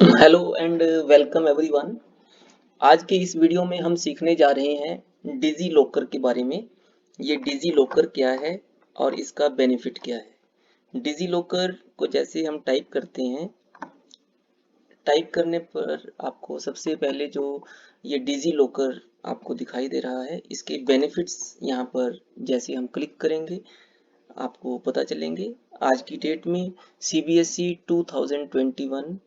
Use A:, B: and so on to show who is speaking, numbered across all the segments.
A: Hello and welcome everyone. आज के इस वीडियो में हम सीखने जा रहे हैं डिजी लॉकर के बारे में। ये डिजी लॉकर क्या है और इसका बेनिफिट क्या है। डिजी लॉकर को जैसे हम टाइप करते हैं, टाइप करने पर आपको सबसे पहले जो ये डिजी लॉकर आपको दिखाई दे रहा है, इसके बेनिफिट्स यहाँ पर जैसे हम क्लिक करेंगे आपको पता चलेंगे। आज की डेट में CBSE 2021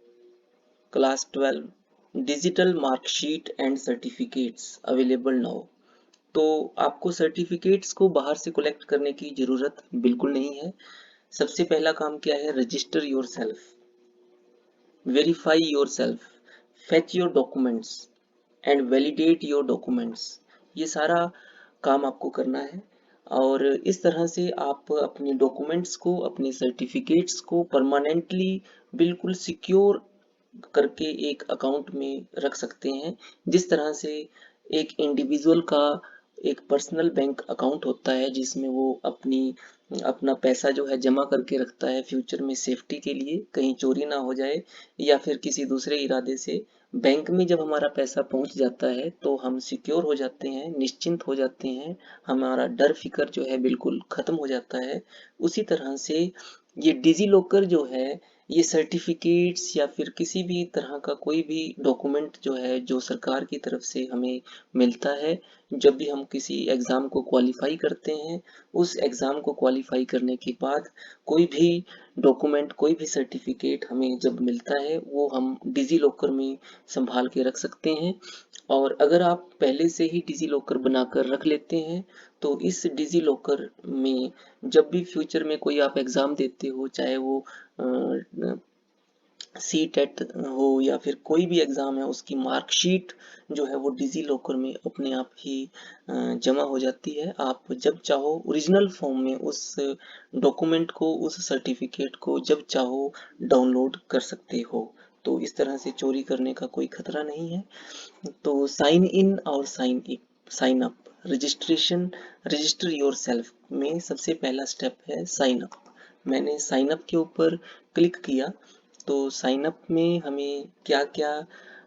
A: class 12 digital marksheet and certificates available now. तो आपको सर्टिफिकेट्स को बाहर से कलेक्ट करने की जरूरत बिल्कुल नहीं है। सबसे पहला काम क्या है, register your self, verify your self, fetch your documents and validate your documents. ये सारा काम आपको करना है और इस तरह से आप अपने डॉक्यूमेंट्स को, अपने सर्टिफिकेट्स को परमानेंटली बिल्कुल सिक्योर करके एक अकाउंट में रख सकते हैं। जिस तरह से एक इंडिविजुअल का एक पर्सनल बैंक अकाउंट होता है जिसमें वो अपना पैसा जो है जमा करके रखता है फ्यूचर में सेफ्टी के लिए, कहीं चोरी ना हो जाए या फिर किसी दूसरे इरादे से। बैंक में जब हमारा पैसा पहुंच जाता है तो हम सिक्योर हो जाते हैं, निश्चिंत हो जाते हैं, हमारा डर फिक्र जो है बिल्कुल खत्म हो जाता है। उसी तरह से ये डिजी लॉकर जो है, ये सर्टिफिकेट्स या फिर किसी भी तरह का कोई भी डॉक्यूमेंट जो है जो सरकार की तरफ से हमें मिलता है, जब भी हम किसी एग्ज़ाम को क्वालिफाई करते हैं, उस एग्ज़ाम को क्वालिफाई करने के बाद कोई भी डॉक्यूमेंट, कोई भी सर्टिफिकेट हमें जब मिलता है वो हम डिजी लॉकर में संभाल के रख सकते हैं। और अगर आप पहले से ही डिजी लॉकर बनाकर रख लेते हैं तो इस डिजी लॉकर में जब भी फ्यूचर में कोई आप एग्ज़ाम देते हो, चाहे वो सी टेट हो या फिर कोई भी एग्ज़ाम है, उसकी मार्कशीट जो है वो डिजी लॉकर में अपने आप ही जमा हो जाती है। आप जब चाहो ओरिजिनल फॉर्म में उस डॉक्यूमेंट को, उस सर्टिफिकेट को जब चाहो डाउनलोड कर सकते हो। तो इस तरह से चोरी करने का कोई खतरा नहीं है। तो साइन इन और sign up, registration, register yourself में सबसे पहला स्टेप है साइन अप। मैंने साइन अप के ऊपर क्लिक किया। तो साइन अप में हमें क्या क्या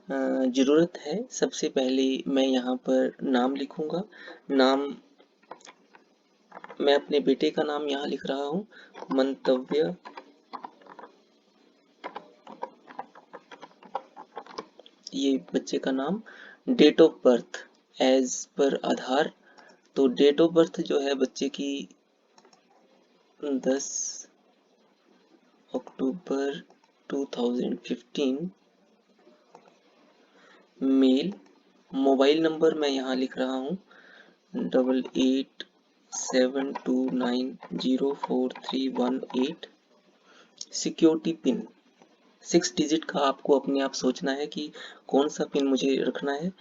A: ज़रूरत है, सबसे पहले मैं यहाँ पर नाम लिखूँगा। नाम, मैं अपने बेटे का नाम यहाँ लिख रहा हूँ, मंतव्य। ये बच्चे का नाम। Date of birth as per आधार, तो डेट ऑफ बर्थ जो है बच्चे की 10 अक्टूबर 2015। मेल। मोबाइल नंबर मैं यहाँ लिख रहा हूँ 8872904318। सिक्योरिटी पिन 6 डिजिट का आपको अपने आप सोचना है कि कौन सा पिन मुझे रखना है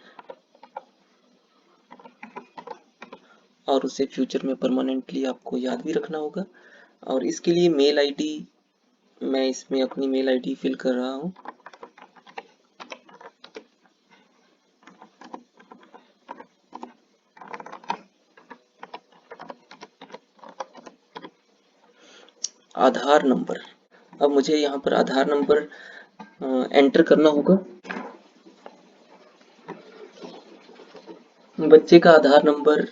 A: और उसे फ्यूचर में परमानेंटली आपको याद भी रखना होगा। और इसके लिए मेल आईडी, मैं इसमें अपनी मेल आईडी फिल कर रहा हूँ। आधार नंबर, अब मुझे यहाँ पर आधार नंबर एंटर करना होगा। बच्चे का आधार नंबर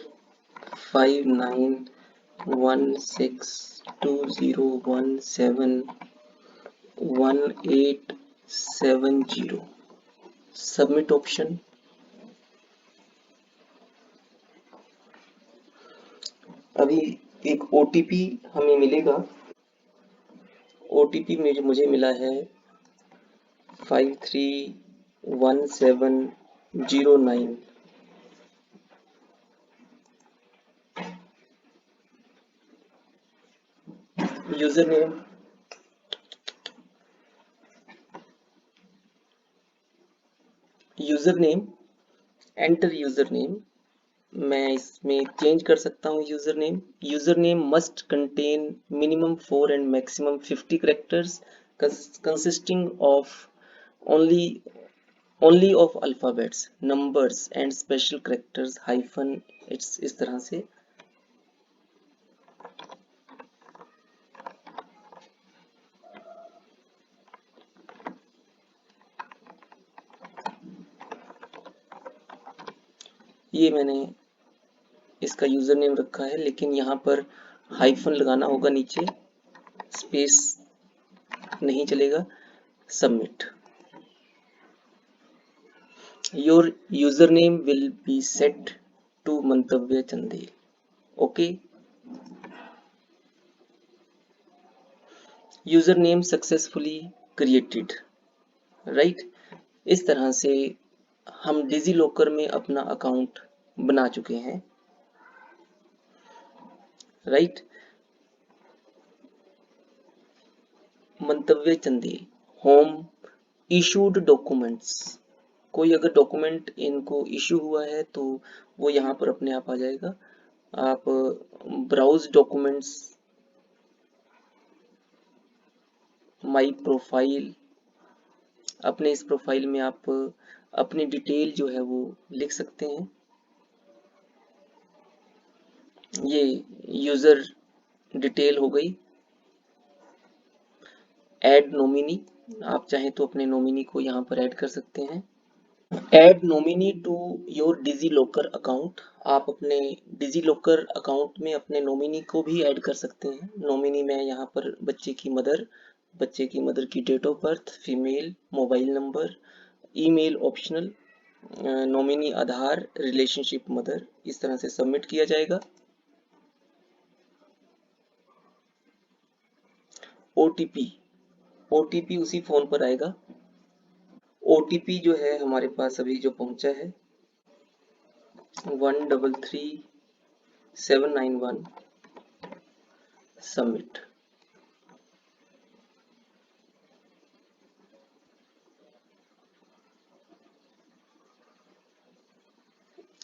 A: 591620171870। Submit option. अभी एक ओटीपी हमें मिलेगा। ओटीपी में मुझे मिला है 531709। User name, user name, enter user name. मैं इसमें चेंज कर सकता हूँ user name. User name must contain minimum 4 and maximum 50 characters consisting of only only of alphabets, numbers and special characters hyphen. इस तरह से। ये मैंने इसका यूजर नेम रखा है, लेकिन यहाँ पर हाइफन लगाना होगा नीचे, स्पेस नहीं चलेगा। Submit. Your user name will be set to Mantavya Chandel. Okay. User name successfully created, right. इस तरह से हम डिजी लॉकर में अपना अकाउंट बना चुके हैं, राइट। मंतव्य चंदेल, होम, इशूड डॉक्यूमेंट्स। कोई अगर डॉक्यूमेंट इनको इशू हुआ है तो वो यहाँ पर अपने आप आ जाएगा। आप ब्राउज डॉक्यूमेंट्स, माई प्रोफाइल, अपने इस प्रोफाइल में आप अपनी डिटेल जो है वो लिख सकते हैं। ये यूजर डिटेल हो गई। ऐड नोमिनी, आप चाहें तो अपने नोमिनी को यहाँ पर ऐड कर सकते हैं। Add nominee to your DigiLocker account, आप अपने डिजी लॉकर अकाउंट में अपने नोमिनी को भी ऐड कर सकते हैं। नोमिनी में यहाँ पर बच्चे की मदर की date of birth, female, mobile number, email optional, nominee Aadhaar, relationship mother, इस तरह से सबमिट किया जाएगा। ओटीपी, ओटीपी उसी फोन पर आएगा। ओटीपी जो है हमारे पास अभी जो पहुंचा है 133791, सबमिट।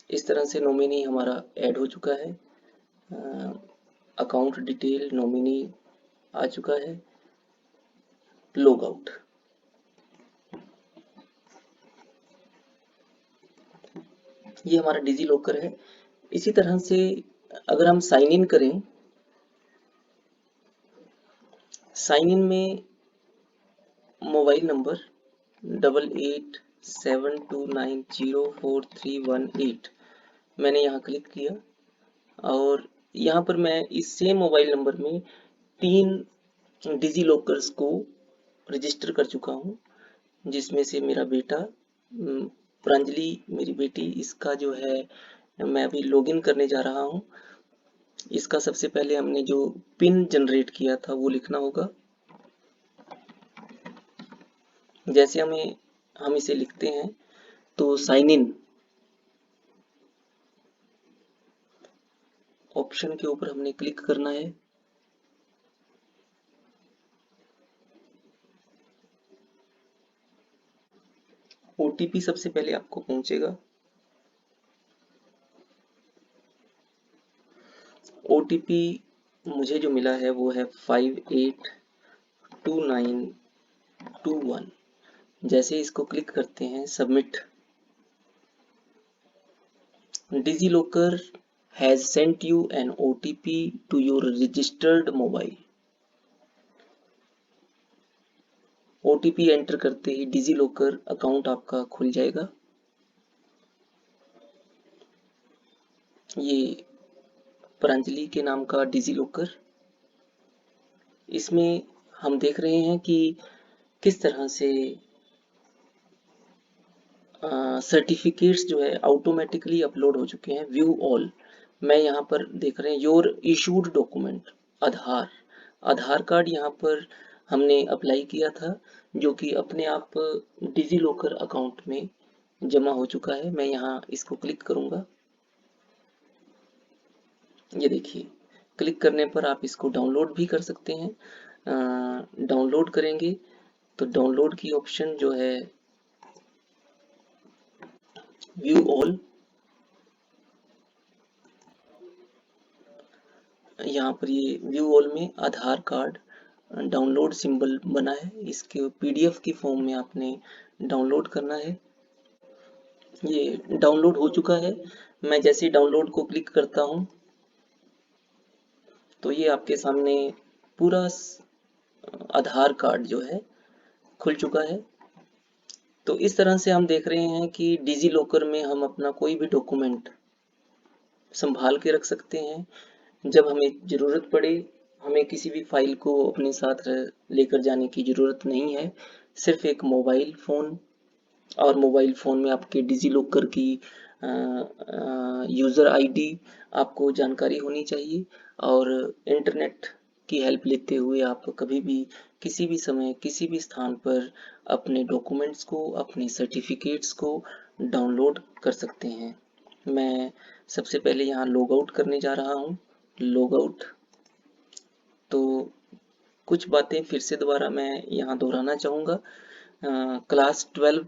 A: इस तरह से नॉमिनी हमारा ऐड हो चुका है। अकाउंट डिटेल नॉमिनी आ चुका है। Log out. ये हमारा डिजी लॉकर है। इसी तरह से अगर हम साइन इन करें, साइन इन में मोबाइल नंबर 8872904318 मैंने यहाँ क्लिक किया और यहाँ पर मैं इस सेम मोबाइल नंबर में 3 डिजी लॉकर्स को रजिस्टर कर चुका हूँ, जिसमें से मेरा बेटा प्रांजलि, मेरी बेटी, इसका जो है मैं अभी लॉगिन करने जा रहा हूँ। इसका सबसे पहले हमने जो पिन जनरेट किया था वो लिखना होगा। जैसे हम इसे लिखते हैं तो साइन इन ऑप्शन के ऊपर हमने क्लिक करना है। ओटीपी सबसे पहले आपको पहुंचेगा। ओटीपी मुझे जो मिला है वो है 582921। जैसे इसको क्लिक करते हैं, submit. DigiLocker has sent you an OTP to your registered mobile. OTP enter करते ही डिजी लॉकर अकाउंट आपका खुल जाएगा। ये प्रांजलि के नाम का डिजी लॉकर। इसमें हम देख रहे हैं कि किस तरह से सर्टिफिकेट्स जो है ऑटोमेटिकली अपलोड हो चुके हैं। व्यू ऑल, मैं यहाँ पर देख रहे हैं your issued document, Aadhaar, Aadhaar card यहाँ पर हमने अप्लाई किया था, जो कि अपने आप डिजी लॉकर अकाउंट में जमा हो चुका है। मैं यहाँ इसको क्लिक करूँगा। ये देखिए, क्लिक करने पर आप इसको डाउनलोड भी कर सकते हैं। डाउनलोड करेंगे तो डाउनलोड की ऑप्शन जो है व्यू ऑल, यहाँ पर ये व्यू ऑल में आधार कार्ड डाउनलोड सिंबल बना है, इसके पीडीएफ की फॉर्म में आपने डाउनलोड करना है। ये डाउनलोड हो चुका है। मैं जैसे डाउनलोड को क्लिक करता हूँ तो ये आपके सामने पूरा आधार कार्ड जो है खुल चुका है। तो इस तरह से हम देख रहे हैं कि डिजी लॉकर में हम अपना कोई भी डॉक्यूमेंट संभाल के रख सकते हैं। जब हमें ज़रूरत पड़े, हमें किसी भी फाइल को अपने साथ लेकर जाने की ज़रूरत नहीं है। सिर्फ एक मोबाइल फ़ोन, और मोबाइल फ़ोन में आपके डिजी लॉकर की यूज़र आईडी आपको जानकारी होनी चाहिए, और इंटरनेट की हेल्प लेते हुए आप कभी भी किसी भी समय किसी भी स्थान पर अपने डॉक्यूमेंट्स को, अपने सर्टिफिकेट्स को डाउनलोड कर सकते हैं। मैं सबसे पहले यहाँ लॉग आउट करने जा रहा हूँ। Log out. तो कुछ बातें फिर से दोबारा मैं यहाँ दोहराना चाहूँगा। Class 12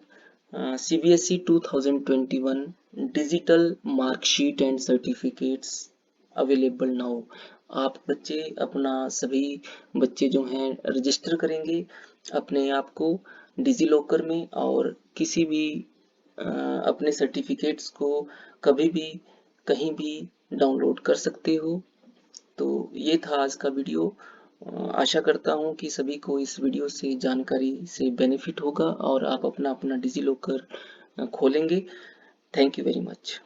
A: CBSE 2021 digital marksheet and certificates available now. आप बच्चे अपना सभी बच्चे जो हैं रजिस्टर करेंगे अपने आप को डिजी लॉकर में, और किसी भी अपने सर्टिफिकेट्स को कभी भी कहीं भी डाउनलोड कर सकते हो। तो ये था आज का वीडियो। आशा करता हूँ कि सभी को इस वीडियो से जानकारी से बेनिफिट होगा और आप अपना अपना डिजी लॉकर खोलेंगे। Thank you very much.